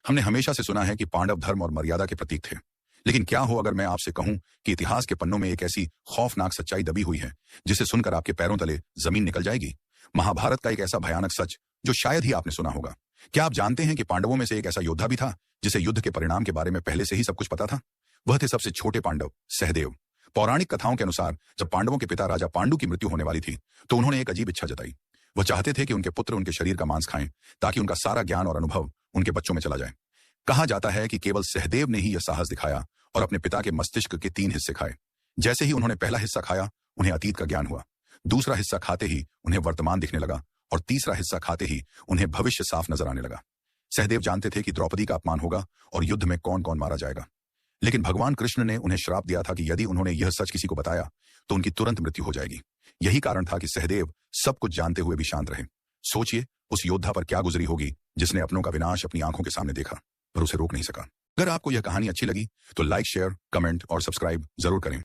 हमने हमेशा से सुना है कि पांडव धर्म और मर्यादा के प्रतीक थे। लेकिन क्या हो अगर मैं आपसे कहूं कि इतिहास के पन्नों में एक ऐसी खौफनाक सच्चाई दबी हुई है जिसे सुनकर आपके पैरों तले जमीन निकल जाएगी। महाभारत का एक ऐसा भयानक सच जो शायद ही आपने सुना होगा। क्या आप जानते हैं कि पांडवों में से एक ऐसा योद्धा भी था जिसे युद्ध के परिणाम के बारे में पहले से ही सब कुछ पता था? वह थे सबसे छोटे पांडव, सहदेव। पौराणिक कथाओं के अनुसार जब पांडवों के पिता राजा पांडु की मृत्यु होने वाली थी तो उन्होंने एक अजीब इच्छा जताई। वह चाहते थे कि उनके पुत्र उनके शरीर का मांस खाएं ताकि उनका सारा ज्ञान और अनुभव उनके बच्चों में चला जाए। कहा जाता है कि केवल सहदेव ने ही यह साहस दिखाया और अपने पिता के मस्तिष्क के 3 हिस्से खाए। जैसे ही उन्होंने पहला हिस्सा खाया उन्हें अतीत का ज्ञान हुआ, दूसरा हिस्सा खाते ही उन्हें वर्तमान दिखने लगा और तीसरा हिस्सा खाते ही उन्हें भविष्य साफ नजर आने लगा। सहदेव जानते थे कि द्रौपदी का अपमान होगा और युद्ध में कौन कौन मारा जाएगा। लेकिन भगवान कृष्ण ने उन्हें श्राप दिया था कि यदि उन्होंने यह सच किसी को बताया तो उनकी तुरंत मृत्यु हो जाएगी। यही कारण था कि सहदेव सब कुछ जानते हुए भी शांत रहे। सोचिए उस योद्धा पर क्या गुजरी होगी जिसने अपनों का विनाश अपनी आंखों के सामने देखा पर उसे रोक नहीं सका। अगर आपको यह कहानी अच्छी लगी तो लाइक, शेयर, कमेंट और सब्सक्राइब जरूर करें।